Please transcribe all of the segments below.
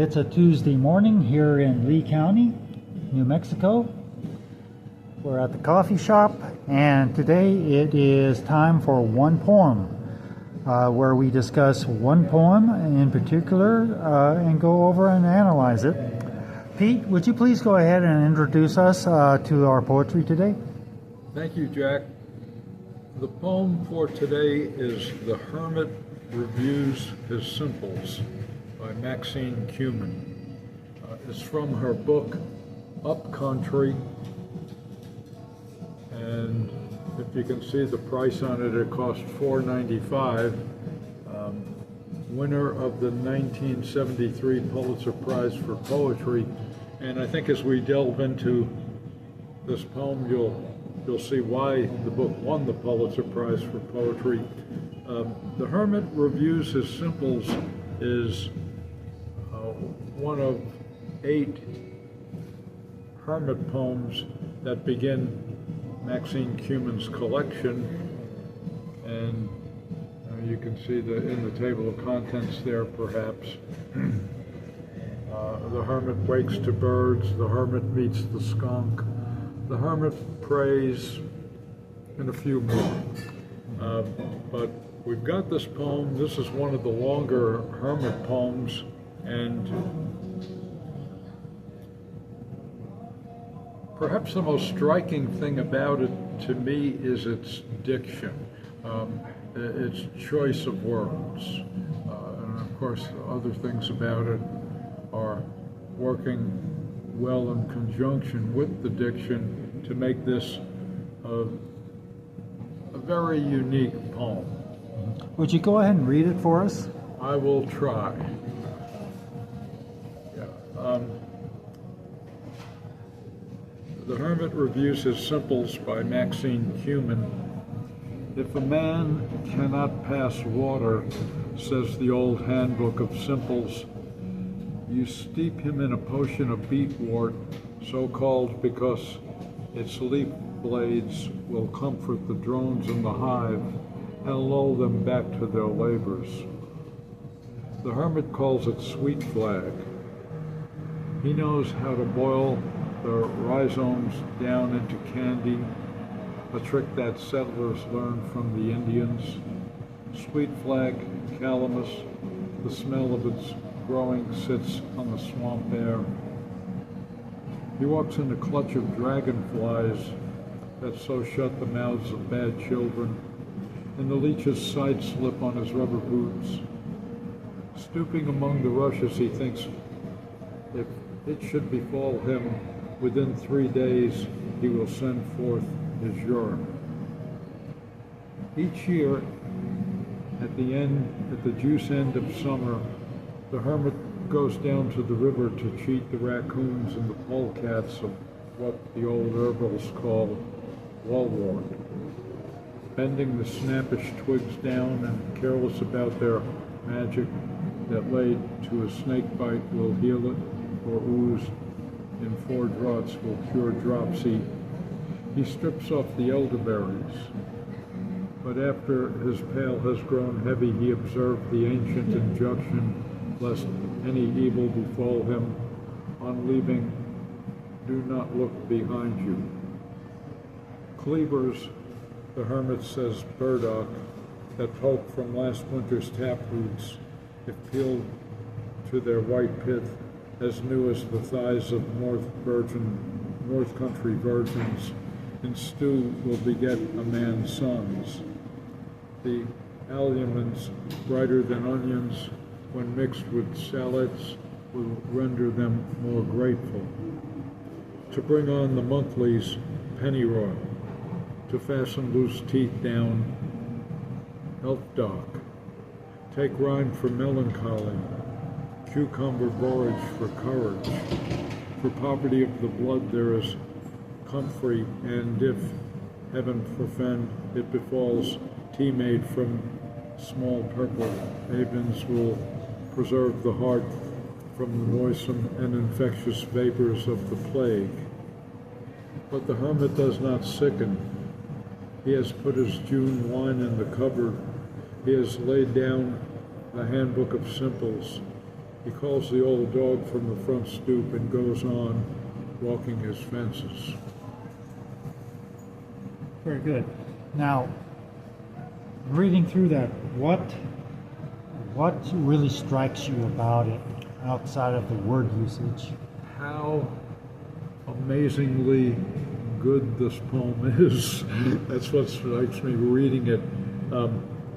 It's a Tuesday morning here in Lee County, New Mexico. We're at the coffee shop, and today it is time for one poem, where we discuss one poem in particular and go over and analyze it. Pete, would you please go ahead and introduce us to our poetry today? Thank you, Jack. The poem for today is The Hermit Reviews His Simples by Maxine Kumin. It's from her book, Upcountry, and if you can see the price on it, it cost $4.95. Winner of the 1973 Pulitzer Prize for Poetry. And I think as we delve into this poem, you'll see why the book won the Pulitzer Prize for Poetry. The Hermit Reviews His Simples is one of 8 hermit poems that begin Maxine Kumin's collection, and you can see in the table of contents there, perhaps. The hermit wakes to birds, the hermit meets the skunk, the hermit prays, and a few more. But we've got this poem. This is one of the longer hermit poems, and perhaps the most striking thing about it to me is its diction, its choice of words. And of course, other things about it are working well in conjunction with the diction to make this a very unique poem. Would you go ahead and read it for us? I will try. The Hermit Reviews His Simples by Maxine Kumin. If a man cannot pass water, says the old handbook of simples, you steep him in a potion of beetwort, so called because its leaf blades will comfort the drones in the hive and lull them back to their labors. The hermit calls it sweet flag. He knows how to boil the rhizomes down into candy, a trick that settlers learned from the Indians. Sweet flag calamus, the smell of its growing sits on the swamp air. He walks in the clutch of dragonflies that so shut the mouths of bad children, and the leeches side slip on his rubber boots. Stooping among the rushes, he thinks if it should befall him, within 3 days he will send forth his urine. Each year, at the juice end of summer, the hermit goes down to the river to cheat the raccoons and the polecats of what the old herbals call wallwort. Bending the snappish twigs down and careless about their magic that laid to a snake bite will heal it, or ooze in 4 draughts will cure dropsy. He strips off the elderberries, but after his pail has grown heavy, he observed the ancient injunction, lest any evil befall him, on leaving, do not look behind you. Cleavers, the hermit says burdock, that poke from last winter's taproots, if peeled to their white pith, as new as the thighs of North Country virgins, in stew will beget a man's sons. The alumins, brighter than onions, when mixed with salads, will render them more grateful. To bring on the monthlies, pennyroyal. To fasten loose teeth down, elfdock. Take rhyme for melancholy, cucumber borage for courage. For poverty of the blood there is comfrey, and if, heaven forfend, it befalls, tea made from small purple avens will preserve the heart from the noisome and infectious vapors of the plague. But the hermit does not sicken. He has put his June wine in the cupboard. He has laid down the handbook of simples. He calls the old dog from the front stoop and goes on walking his fences. Very good. Now, reading through that, what really strikes you about it outside of the word usage? How amazingly good this poem is. That's what strikes me reading it.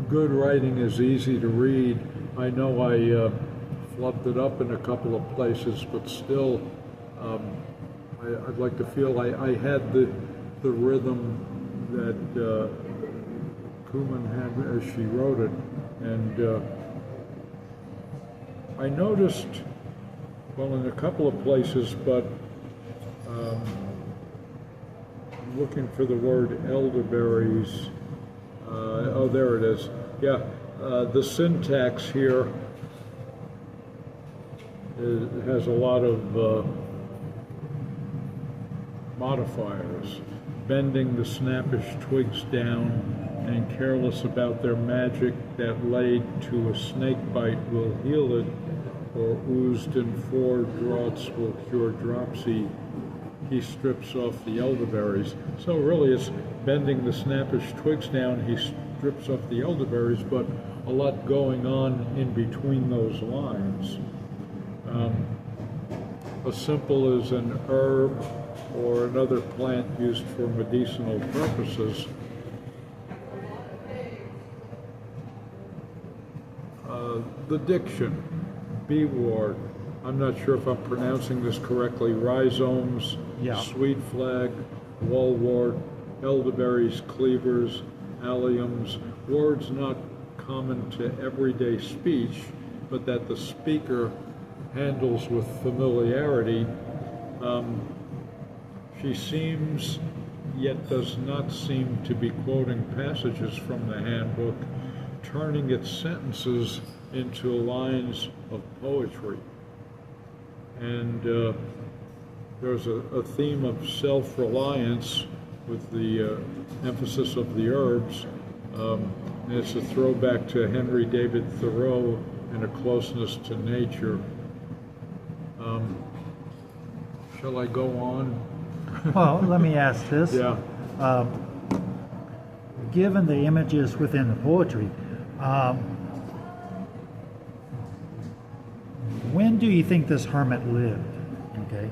Good writing is easy to read. I know I flubbed it up in a couple of places, but still, I'd like to feel I had the rhythm that Kumin had as she wrote it, and I noticed, well, in a couple of places, but I'm looking for the word elderberries. Oh, there it is. Yeah, the syntax here has a lot of modifiers. Bending the snappish twigs down and careless about their magic that laid to a snake bite will heal it, or oozed in 4 draughts will cure dropsy. He strips off the elderberries. So really it's bending the snappish twigs down, he strips off the elderberries, but a lot going on in between those lines. As simple as an herb or another plant used for medicinal purposes. The diction, B-ward, I'm not sure if I'm pronouncing this correctly, rhizomes, Yeah. sweet flag, wallwort, elderberries, cleavers, alliums, words not common to everyday speech, but that the speaker handles with familiarity. She seems, yet does not seem to be quoting passages from the handbook, turning its sentences into lines of poetry. And there's a theme of self-reliance with the emphasis of the herbs. And it's a throwback to Henry David Thoreau and a closeness to nature. Shall I go on? Well, let me ask this. Yeah. Given the images within the poetry, when do you think this hermit lived? Okay.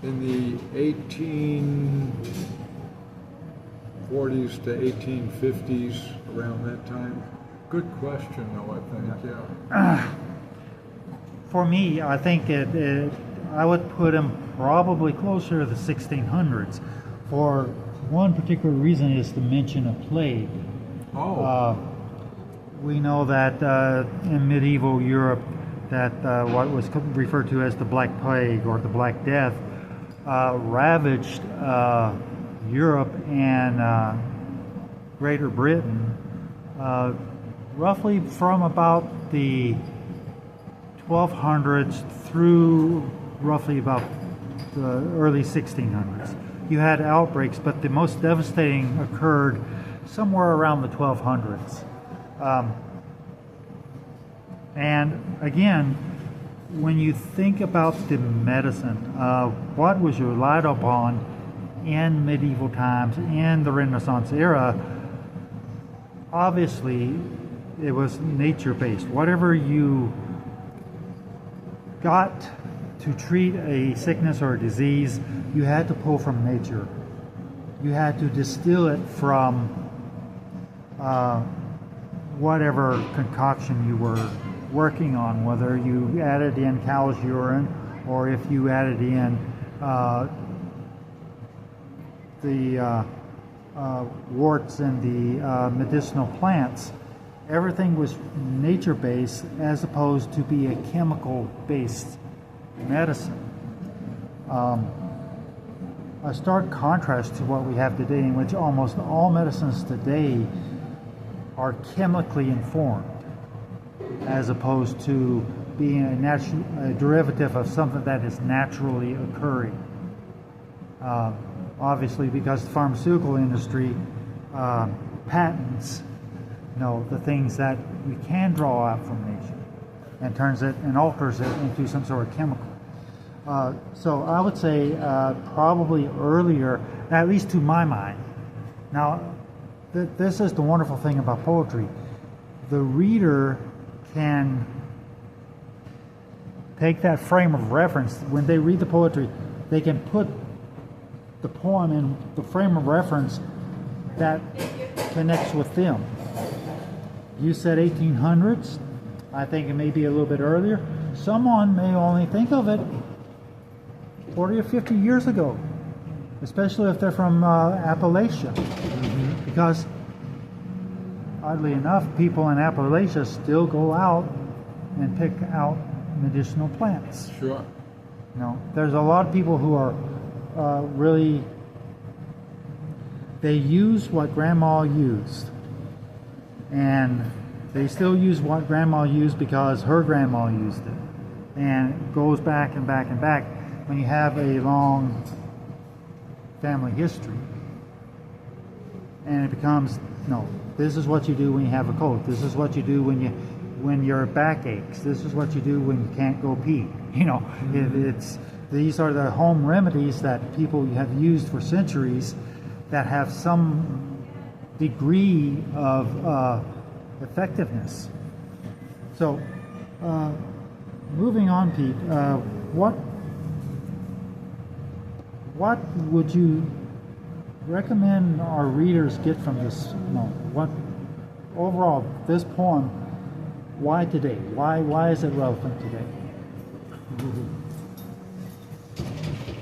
In the 1840s to 1850s, around that time. Good question, though, I think, yeah. For me, I think I would put him probably closer to the 1600s. For one particular reason is the mention of plague. We know that in medieval Europe, that what was referred to as the Black Plague or the Black Death ravaged Europe and Greater Britain roughly from about the 1200s through roughly about the early 1600s. You had outbreaks, but the most devastating occurred somewhere around the 1200s. And again, when you think about the medicine, what was relied upon in medieval times, in the Renaissance era, obviously it was nature-based. Whatever you got to treat a sickness or a disease, you had to pull from nature. You had to distill it from whatever concoction you were working on, whether you added in cow's urine or if you added in the warts and the medicinal plants. Everything was nature-based as opposed to be a chemical-based medicine. A stark contrast to what we have today, in which almost all medicines today are chemically informed, as opposed to being a derivative of something that is naturally occurring. Obviously, because the pharmaceutical industry patents the things that you can draw out from nature, and turns it and alters it into some sort of chemical. So I would say probably earlier, at least to my mind. Now, this is the wonderful thing about poetry. The reader can take that frame of reference. When they read the poetry, they can put the poem in the frame of reference that connects with them. You said 1800s. I think it may be a little bit earlier. Someone may only think of it 40 or 50 years ago, especially if they're from Appalachia. Because, oddly enough, people in Appalachia still go out and pick out medicinal plants. Sure. There's a lot of people who are really, they use what grandma used. And they still use what grandma used because her grandma used it. And it goes back and back and back. When you have a long family history, and it becomes, this is what you do when you have a cold. This is what you do when your back aches. This is what you do when you can't go pee. These are the home remedies that people have used for centuries that have some degree of effectiveness. So, moving on, Pete, what would you recommend our readers get from this? What overall this poem? Why today? Why is it relevant today?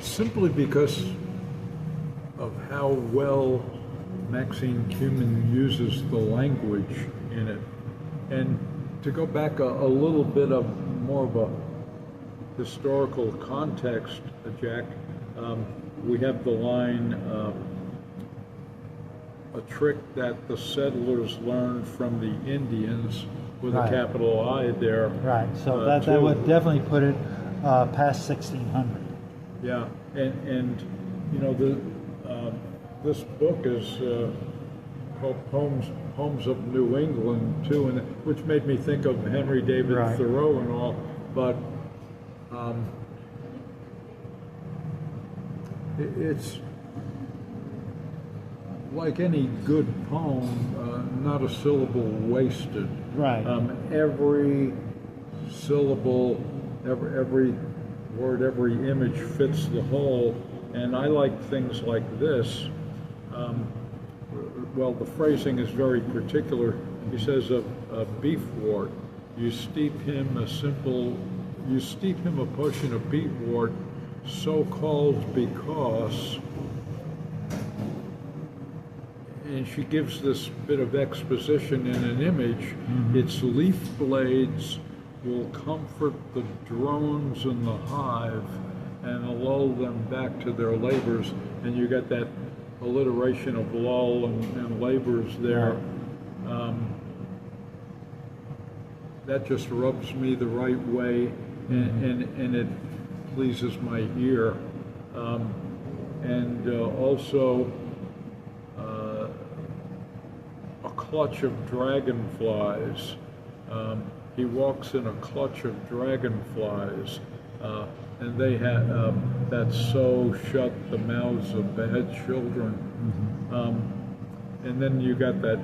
Simply because of how well Maxine Kumin uses the language in it. And to go back a little bit of more of a historical context, Jack, we have the line, a trick that the settlers learned from the Indians, with a capital I there. Right, so that would definitely put it past 1600. Yeah, and this book is called Poems of New England too, and which made me think of Henry David Thoreau and all. But it's like any good poem, not a syllable wasted. Right. Every syllable, every word, every image fits the whole. And I like things like this. Well, the phrasing is very particular. He says a beef wart. You steep him a potion of beef wart, so called because. And she gives this bit of exposition in an image. Its leaf blades will comfort the drones in the hive and lull them back to their labors. And you get that alliteration of lull and labors there. That just rubs me the right way, and it pleases my ear. Also, a clutch of dragonflies. He walks in a clutch of dragonflies, and they have that so shut the mouths of bad children. And then you got that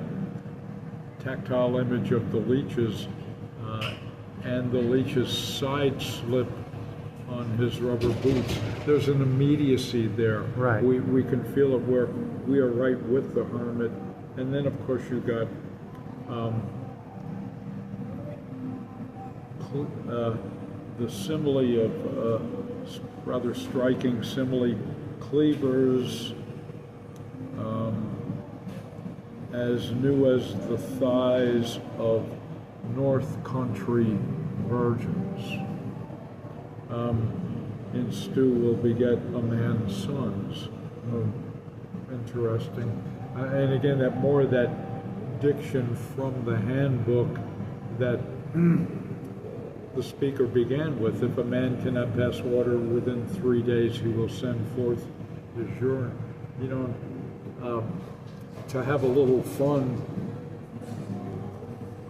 tactile image of the leeches, and the leeches side slip on his rubber boots. There's an immediacy there. Right. We can feel it where we are right with the hermit. And then, of course, you got the simile of rather striking simile, cleavers as new as the thighs of North Country virgins. In stew will beget a man's sons. Interesting. And again, that more of that diction from the handbook that the speaker began with. If a man cannot pass water within 3 days, he will send forth his urine. To have a little fun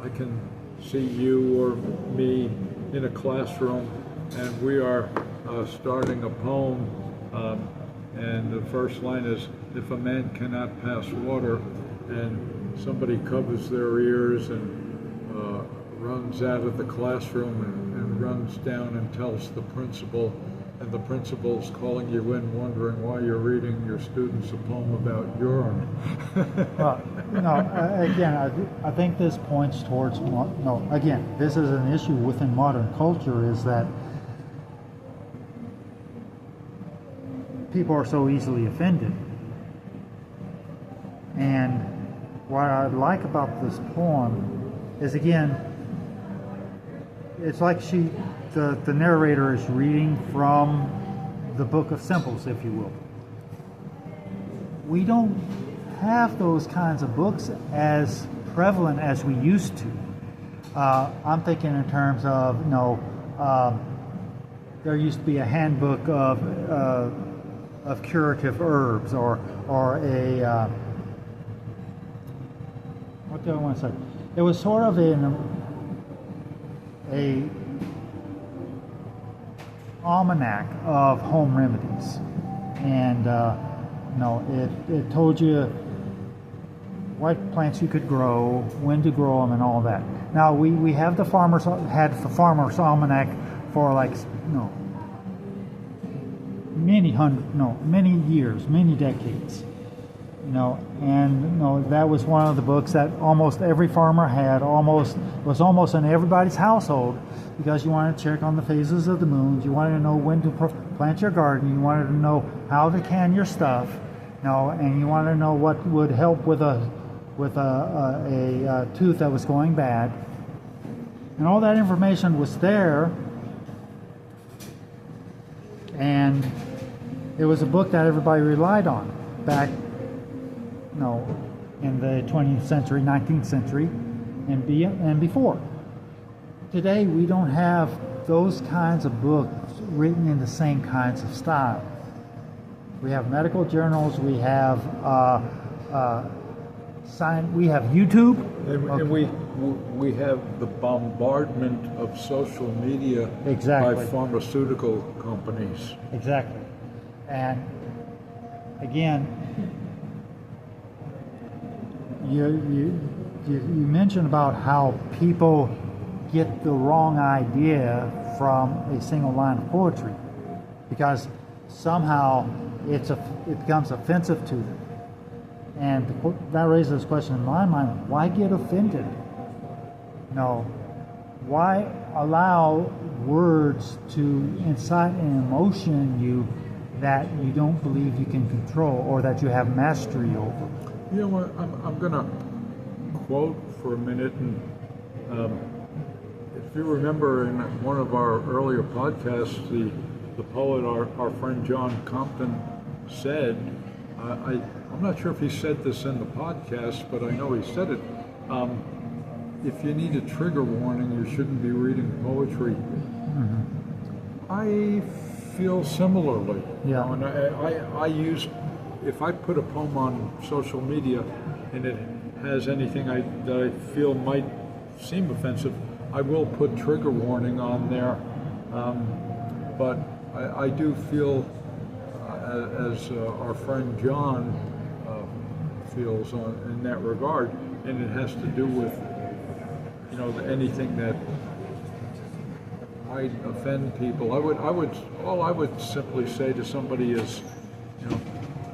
I can see you or me in a classroom, and we are starting a poem, and the first line is, if a man cannot pass water, and somebody covers their ears and runs out of the classroom and runs down and tells the principal, and the principal's calling you in wondering why you're reading your students a poem about urine. Well, again, I think this points towards, again, this is an issue within modern culture, is that people are so easily offended. And what I like about this poem is, again, it's like the narrator is reading from the Book of Simples, if you will. We don't have those kinds of books as prevalent as we used to. I'm thinking in terms of, there used to be a handbook of curative herbs, or a what do I want to say? It was sort of a almanac of home remedies, and it told you what plants you could grow, when to grow them, and all that. Now we have the farmer's almanac for many years, many decades. That was one of the books that almost every farmer had, was almost in everybody's household, because you wanted to check on the phases of the moons, you wanted to know when to plant your garden, you wanted to know how to can your stuff, and you wanted to know what would help with a tooth that was going bad. And all that information was there, and it was a book that everybody relied on back in the 20th century, 19th century, and before. Today, we don't have those kinds of books written in the same kinds of style. We have medical journals, we have we have YouTube, and we have the bombardment of social media Exactly. by pharmaceutical companies. Exactly. And again, you mentioned about how people get the wrong idea from a single line of poetry, because somehow it becomes offensive to them. And that raises a question in my mind: why get offended? Why allow words to incite an emotion in you that you don't believe you can control, or that you have mastery over? You know what? I'm going to quote for a minute, and if you remember in one of our earlier podcasts, the poet, our friend John Compton, said, I'm not sure if he said this in the podcast, but I know he said it. If you need a trigger warning, you shouldn't be reading poetry. Mm-hmm. I feel similarly. Yeah. And I use, if I put a poem on social media and it has anything that I feel might seem offensive, I will put trigger warning on there. But I do feel, as our friend John feels in that regard, and it has to do with anything that might offend people. All I would simply say to somebody is,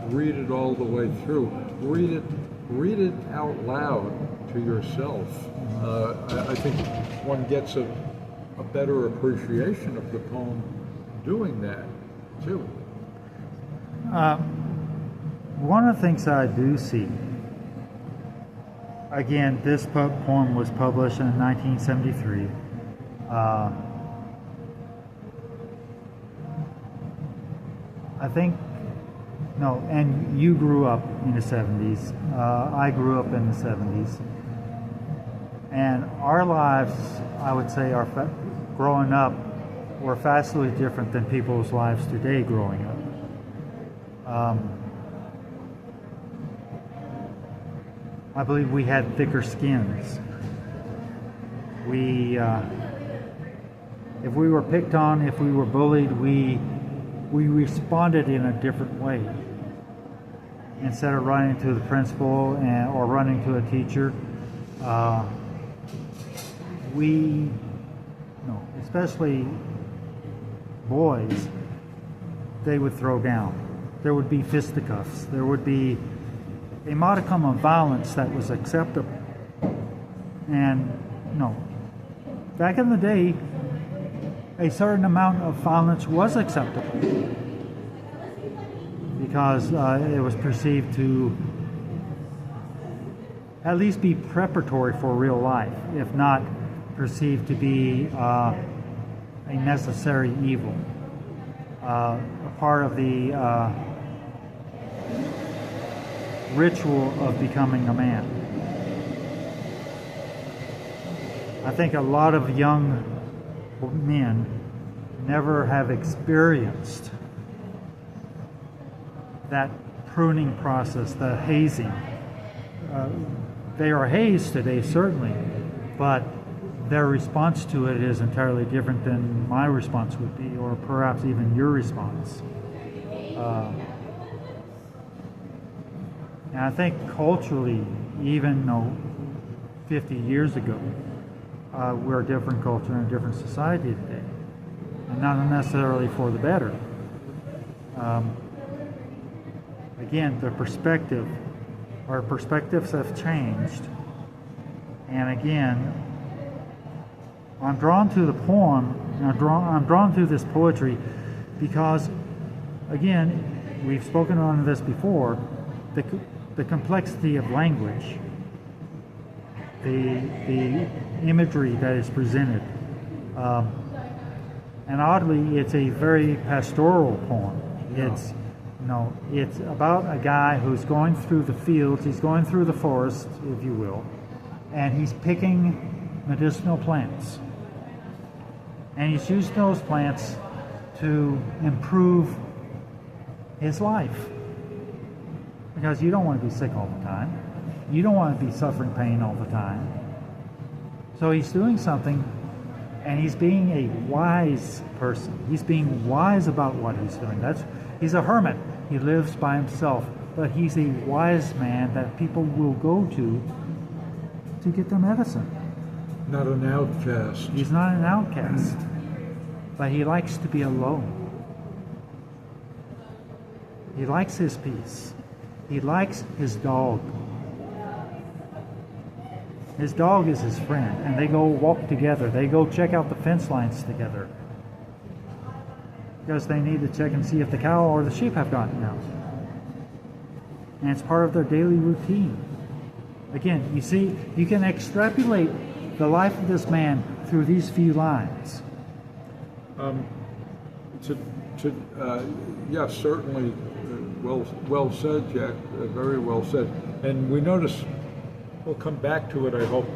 read it all the way through. Read it out loud to yourself. I think one gets a better appreciation of the poem doing that too. One of the things that I do see, again, this poem was published in 1973. I think, and you grew up in the 70s. I grew up in the 70s. And our lives, I would say, growing up, were vastly different than people's lives today growing up. I believe we had thicker skins. if we were picked on, if we were bullied, we responded in a different way. Instead of running to the principal or running to a teacher, especially boys, they would throw down. There would be fisticuffs. There would be a modicum of violence that was acceptable. And back in the day, a certain amount of violence was acceptable because it was perceived to at least be preparatory for real life, if not perceived to be a necessary evil, a part of the ritual of becoming a man. I think a lot of young men never have experienced that pruning process, the hazing. They are hazed today, certainly, but their response to it is entirely different than my response would be, or perhaps even your response. And I think culturally, even though 50 years ago, we're a different culture and a different society today, and not necessarily for the better. Again, our perspectives have changed, and again, I'm drawn to the poem, and I'm drawn to this poetry because, again, we've spoken on this before, the complexity of language, the imagery that is presented, and oddly, it's a very pastoral poem. It's about a guy who's going through the fields, he's going through the forest, if you will, and he's picking medicinal plants. And he's used those plants to improve his life. Because you don't want to be sick all the time. You don't want to be suffering pain all the time. So he's doing something, and he's being a wise person. He's being wise about what he's doing. He's a hermit. He lives by himself. But he's a wise man that people will go to get their medicine. Not an outcast. He's not an outcast. But he likes to be alone. He likes his peace. He likes his dog. His dog is his friend, and they go walk together. They go check out the fence lines together because they need to check and see if the cow or the sheep have gotten out. And it's part of their daily routine. Again, you see, you can extrapolate the life of this man through these few lines. Yes, certainly. Well said, Jack. Very well said. And we notice, we'll come back to it, I hope,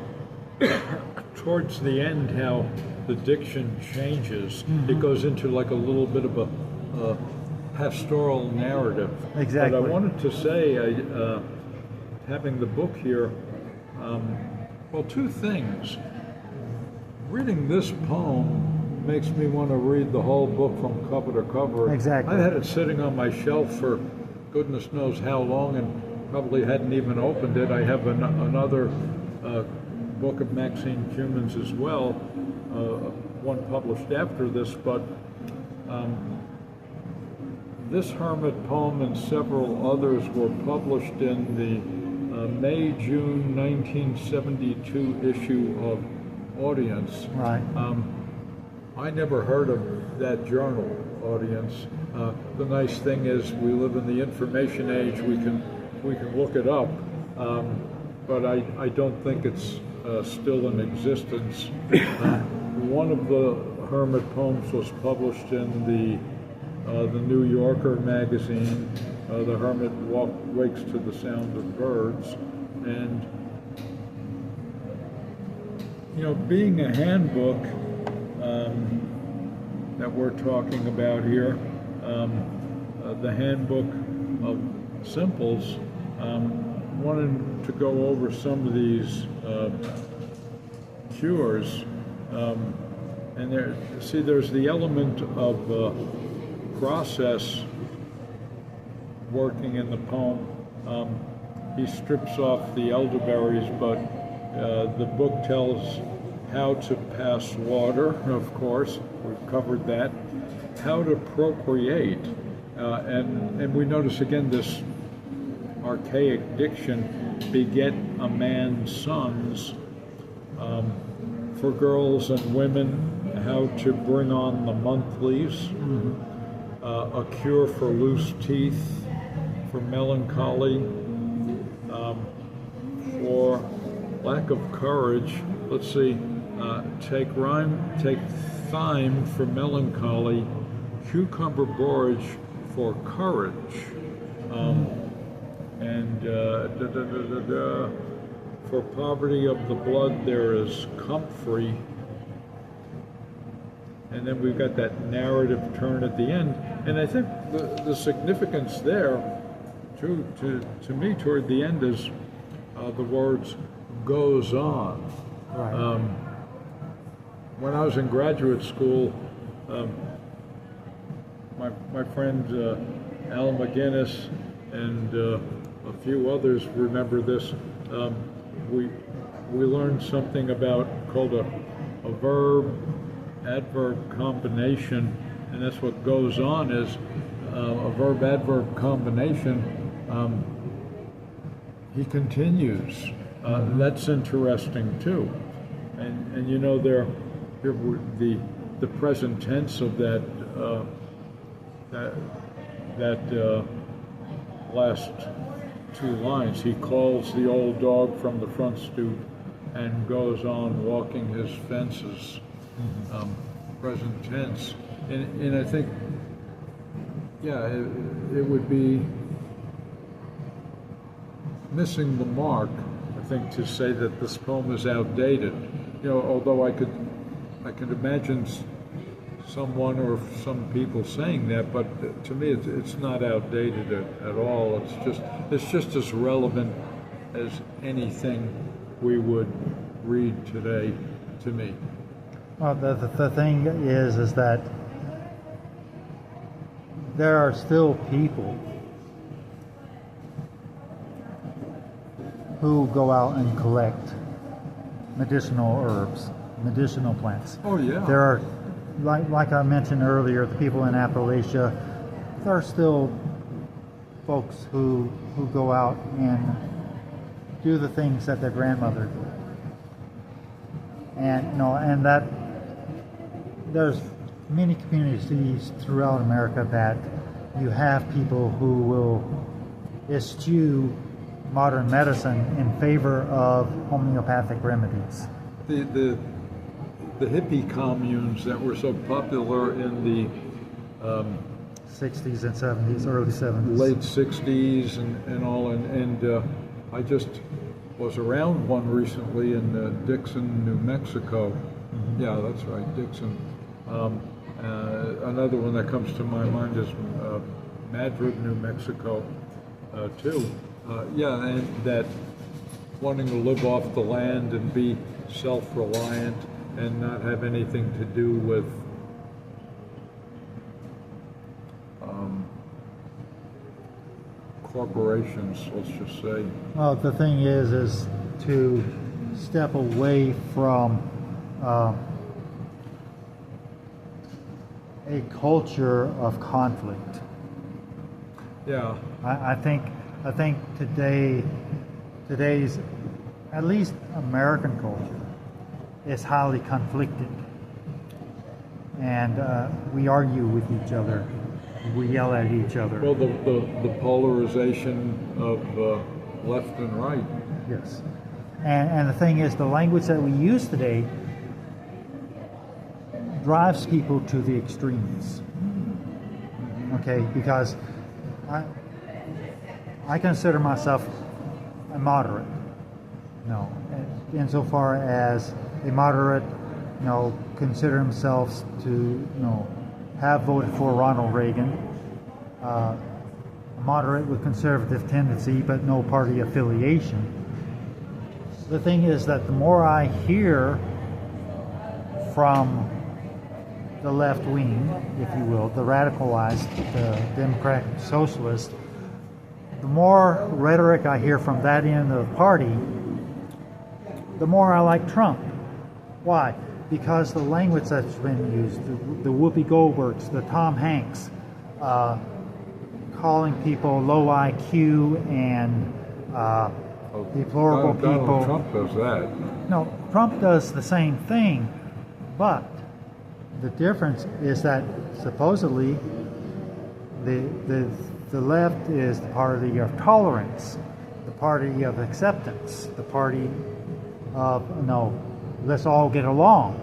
towards the end, how the diction changes. Mm-hmm. It goes into like a little bit of a pastoral narrative. Exactly. But I wanted to say, having the book here, two things. Reading this poem makes me want to read the whole book from cover to cover. Exactly. I've had it sitting on my shelf for goodness knows how long and probably hadn't even opened it. I have another book of Maxine Kumin's as well, one published after this, but this Hermit poem and several others were published in the May-June 1972 issue of Audience. Right. I never heard of that journal, Audience. The nice thing is we live in the information age. We can look it up, but I don't think it's still in existence. One of the Hermit poems was published in the New Yorker magazine. The Hermit wakes to the sound of birds, and being a handbook that we're talking about here, the handbook of simples, wanted to go over some of these cures. And there's the element of process working in the poem. He strips off the elderberries, but the book tells how to pass water, of course, we've covered that, how to procreate, and we notice again this archaic diction, beget a man's sons, for girls and women, how to bring on the monthlies, a cure for loose teeth, for melancholy, for lack of courage. Let's see, take thyme for melancholy, cucumber borage for courage, and for poverty of the blood there is comfrey. And then we've got that narrative turn at the end. And I think the significance there, to me, toward the end is the words "goes on." Right. When I was in graduate school, my friend Al McGinnis and a few others remember this. We learned something called a verb adverb combination, and that's what goes on is a verb adverb combination. He continues. That's interesting too, and you know the present tense of that last two lines. He calls the old dog from the front stoop and goes on walking his fences. Present tense, and I think, yeah, it would be missing the mark, I think, to say that this poem is outdated. You know, although I could imagine someone or some people saying that, but to me, it's not outdated at all. It's just as relevant as anything we would read today, to me. Well, the thing is that there are still people who go out and collect medicinal herbs, medicinal plants. Oh yeah. There are, like I mentioned earlier, the people in Appalachia. There are still folks who go out and do the things that their grandmother did, and that. There's many communities throughout America that you have people who will eschew modern medicine in favor of homeopathic remedies. The hippie communes that were so popular in the 60s and 70s, early 70s. Late 60s and all, and I just was around one recently in Dixon, New Mexico. Mm-hmm. Yeah, that's right, Dixon. Another one that comes to my mind is Madrid, New Mexico, too. Yeah, and that wanting to live off the land and be self-reliant and not have anything to do with corporations, let's just say. Well, the thing is to step away from a culture of conflict. Yeah. I think today's at least American culture is highly conflicted, and we argue with each other, we yell at each other. Well, the polarization of left and right. Yes, and the thing is, the language that we use today drives people to the extremes. Okay, because I consider myself a moderate. No, insofar as a moderate, consider themselves to, have voted for Ronald Reagan. A moderate with conservative tendency, but no party affiliation. The thing is that the more I hear from the left wing, if you will, the radicalized, the Democratic Socialist, the more rhetoric I hear from that end of the party, the more I like Trump. Why? Because the language that's been used, the Whoopi Goldbergs, the Tom Hanks, calling people low IQ and deplorable people. Donald Trump does that. No, Trump does the same thing, but the difference is that supposedly the left is the party of tolerance, the party of acceptance, the party of, no, let's all get along.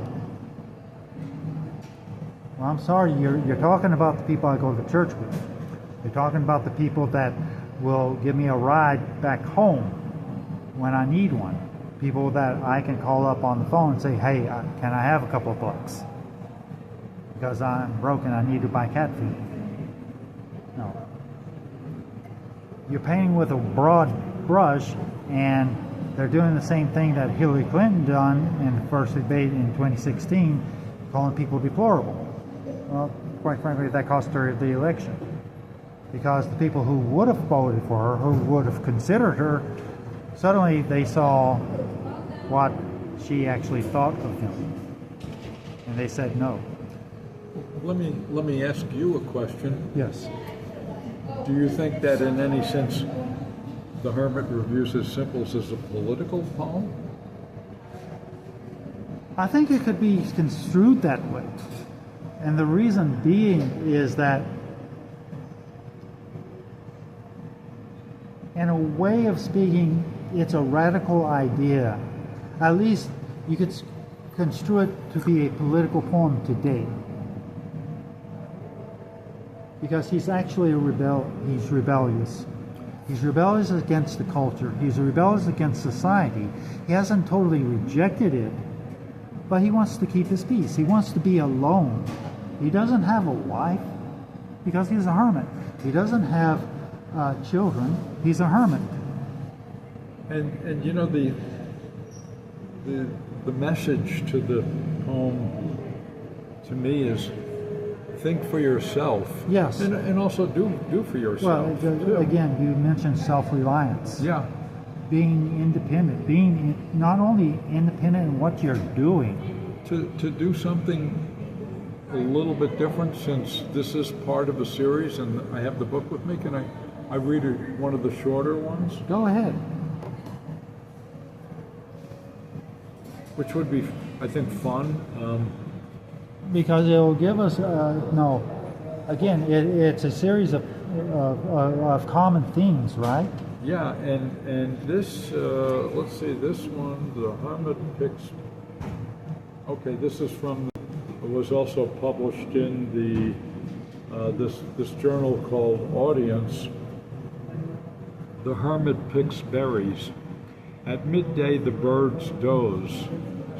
Well, I'm sorry, you're talking about the people I go to church with. You're talking about the people that will give me a ride back home when I need one. People that I can call up on the phone and say, hey, can I have a couple of bucks? Because I'm broken, I need to buy cat food. No. You're painting with a broad brush, and they're doing the same thing that Hillary Clinton done in the first debate in 2016, calling people deplorable. Well, quite frankly, that cost her the election. Because the people who would have voted for her, who would have considered her, suddenly they saw what she actually thought of him. And they said no. Let me ask you a question. Yes. Do you think that in any sense the Hermit reviews his simples as a political poem? I think it could be construed that way. And the reason being is that in a way of speaking, it's a radical idea. At least you could construe it to be a political poem today. Because he's actually he's rebellious. He's rebellious against the culture. He's rebellious against society. He hasn't totally rejected it, but he wants to keep his peace. He wants to be alone. He doesn't have a wife because he's a hermit. He doesn't have children. He's a hermit. And you know the message to the poem to me is think for yourself. Yes. And also do for yourself. Well, again, you mentioned self-reliance. Yeah. Being independent. Being not only independent in what you're doing. To do something a little bit different, since this is part of a series and I have the book with me. Can I read one of the shorter ones? Go ahead. Which would be, I think, fun. Because it will give us again, it's a series of common themes, right? Yeah, and this, let's see, this one, the Hermit picks. Okay, this is from. It was also published in the this journal called Audience. The Hermit picks berries. At midday the birds doze,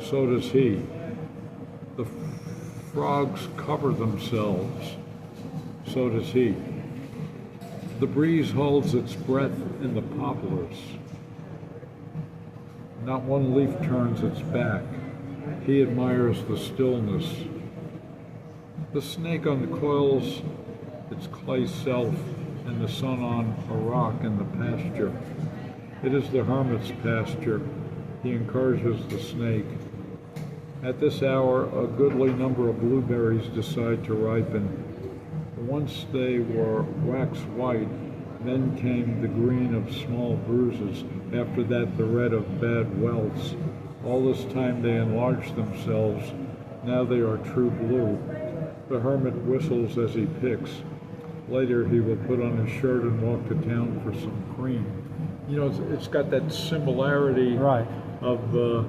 so does he. The frogs cover themselves, so does he. The breeze holds its breath in the poplars. Not one leaf turns its back. He admires the stillness. The snake uncoils its clay self and the sun on a rock in the pasture. It is the hermit's pasture. He encourages the snake. At this hour, a goodly number of blueberries decide to ripen. Once they were wax white, then came the green of small bruises, after that the red of bad welts. All this time they enlarged themselves, now they are true blue. The hermit whistles as he picks. Later he will put on his shirt and walk to town for some cream. You know, it's got that similarity right. of the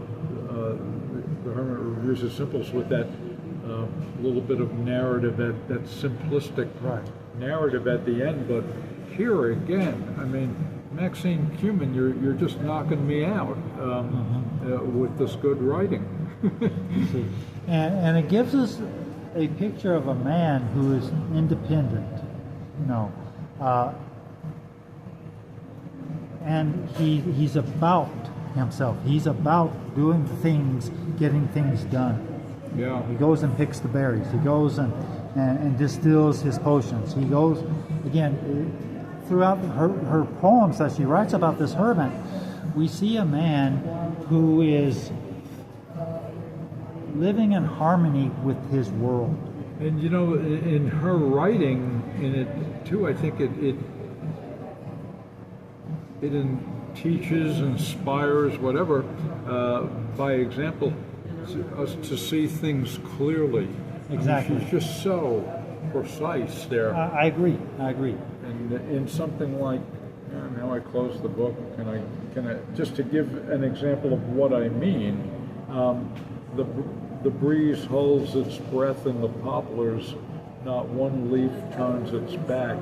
Hermit reviews his simples with that little bit of narrative, that simplistic narrative at the end. But here again, I mean, Maxine Kumin, you're just knocking me out with this good writing. See, and it gives us a picture of a man who is independent, and he's about himself. He's about doing things, getting things done. Yeah. He goes and picks the berries. He goes and distills his potions. He goes, again, throughout her poems that she writes about this hermit, we see a man who is living in harmony with his world. And you know, in her writing in it too, I think it teaches, inspires, whatever, by example, us to see things clearly. Exactly. I mean, she's just so precise there. I agree. And in something like, now I close the book. Can I just to give an example of what I mean? The breeze holds its breath in the poplars, not one leaf turns its back.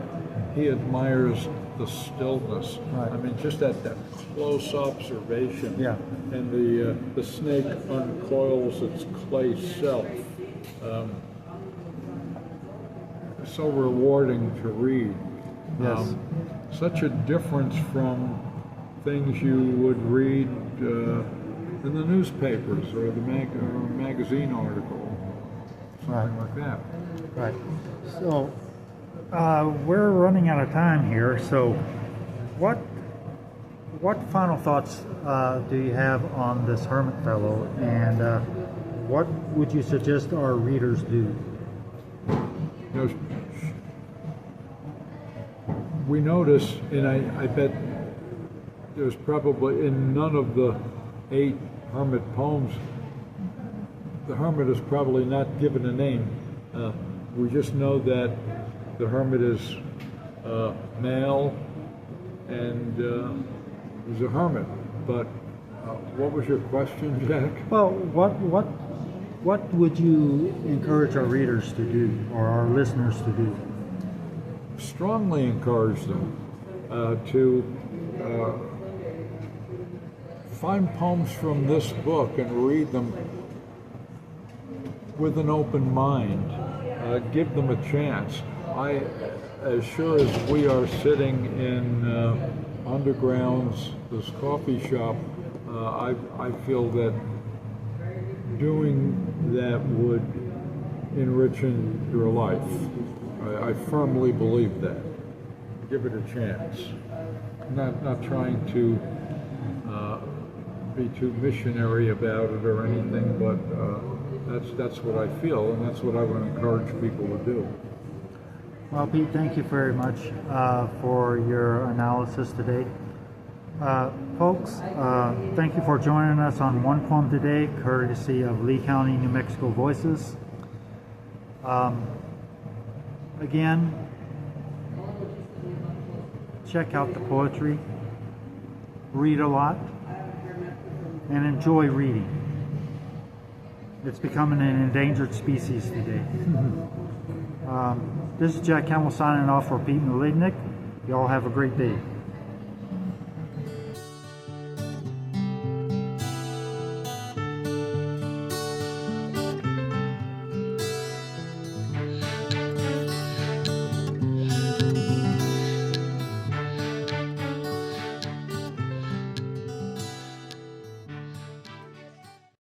He admires the stillness. Right. I mean, just at that close observation. Yeah. And the snake uncoils its clay self. So rewarding to read. Yes. Such a difference from things you would read in the newspapers or the magazine article, something like that. Right. So we're running out of time here. So what final thoughts do you have on this hermit fellow, and what would you suggest our readers do? You know, we notice, and I bet there's probably in none of the 8 hermit poems, the hermit is probably not given a name. We just know that the hermit is male and he's a hermit. But what was your question, Jack? Well, what would you encourage our readers to do, or our listeners to do? Strongly encourage them to find poems from this book and read them with an open mind. Give them a chance. As sure as we are sitting in Underground's, this coffee shop, I feel that doing that would enrich your life. I firmly believe that. Give it a chance. Not trying to be too missionary about it or anything, but that's what I feel, and that's what I would encourage people to do. Well, Pete, thank you very much for your analysis today. Folks, thank you for joining us on One Poem Today, courtesy of Lee County, New Mexico Voices. Again, check out the poetry, read a lot, and enjoy reading. It's becoming an endangered species today. This is Jack Campbell signing off for Pete Malignick. Y'all have a great day.